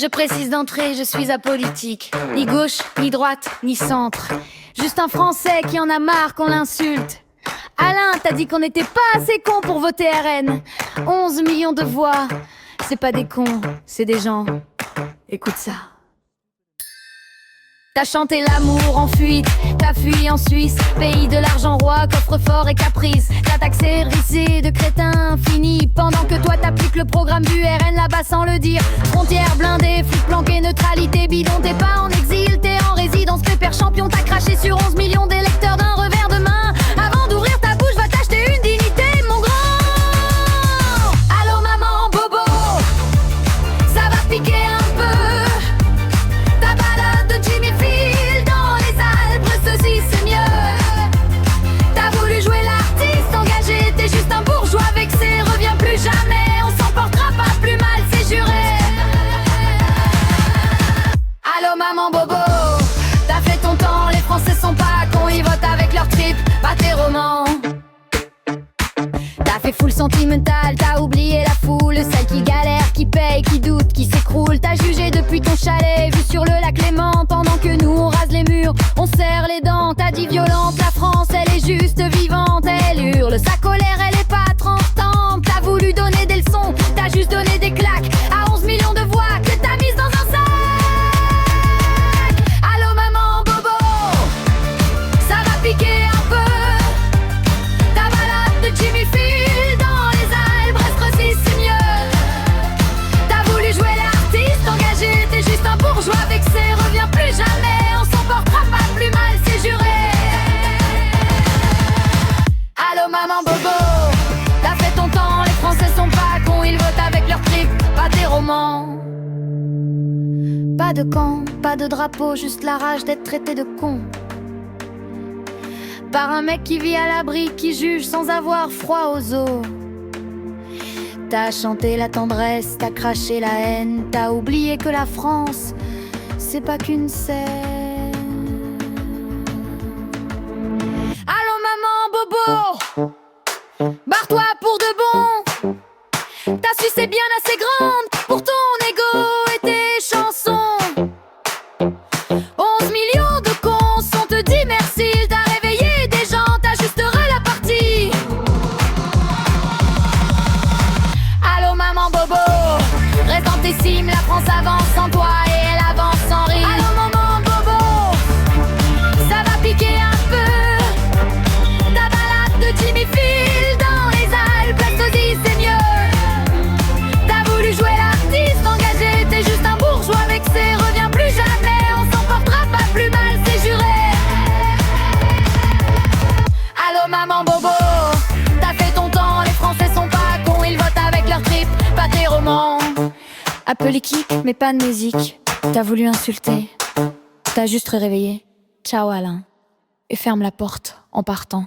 Je précise d'entrée, je suis apolitique. Ni gauche, ni droite, ni centre. Juste un Français qui en a marre qu'on l'insulte. Alain, t'as dit qu'on n'était pas assez cons pour voter RN. 11 millions de voix, c'est pas des cons, c'est des gens. Écoute ça. T'as chanté l'amour en fuite, t'as fui en Suisse, pays de l'argent roi, coffre-fort et caprice. T'as taxé rissé de crétins fini, pendant que toi t'appliques le programme du RN là-bas sans le dire. Frontières blindées, flics planqués, neutralité bidon. T'es pas en exil, t'es en résidence, pépère champion. T'as craché sur 11 millions d'électeurs d'un revers de main. Avant d'ouvrir ta bouche, va t'acheter une dignité, mon grand. Allô maman, bobo, ça va piquer un peu. Ta balade de Jimmy Field dans les Alpes, ceci c'est mieux. T'as voulu jouer l'artiste engagé, t'es juste un bourgeois vexé. Reviens plus jamais, on s'en portera pas plus mal, c'est juré. Allô maman bobo, t'as fait ton temps, les Français sont pas cons, ils votent avec leur trip, pas tes romans. T'as fait full sentimental, t'as oublié la foule, celle qui galère, qui paye, qui doute, qui s'écroule. T'as jugé depuis ton chalet, vu sur le lac Léman, pendant que nous on rase les murs, on serre les dents. T'as dit violente, la France elle est juste vivante, elle hurle, sa colère elle est pas tranchante. T'as voulu donner des leçons, t'as juste donné des claques à 11 millions de voix que t'as mises dans un sac. Allô maman bobo, ça va piquer un peu. Ta balade de Jimmy Field dans les Alpes, reste si c'est mieux. T'as voulu jouer l'artiste engagé, t'es juste un bourgeois vexé. Reviens plus jamais, on s'en portera pas plus mal, c'est juré. Allô maman bobo, t'as fait ton temps, les Français sont pas cons, ils votent avec leur trip, pas tes romans. Pas de camp, pas de drapeau, juste la rage d'être traité de con par un mec qui vit à l'abri, qui juge sans avoir froid aux os. T'as chanté la tendresse, t'as craché la haine, t'as oublié que la France, c'est pas qu'une scène. Allô maman bobo, barre-toi pour de bon. Ta suce est bien assez grande pour ton ego et tes chansons. 11 millions de cons sont te dit merci. T'as réveillé des gens, t'ajusteras la partie. Allô maman bobo, restantissime, la France avance sans toi et elle avance sans rire. Allô maman bobo, ça va piquer un peu. Ta balade de Jimmy Field dans les Alpes, la sosie c'est mieux. T'as voulu jouer l'artiste engagé, t'es juste un bourgeois vexé. Reviens plus jamais, on s'en portera pas plus mal, c'est juré. Allô maman bobo, t'as fait ton temps, les Français sont pas cons, ils votent avec leur trip, pas tes romans. Appelé kick, mais pas de musique. T'as voulu insulter, t'as juste réveillé. Ciao Alain, et ferme la porte en partant.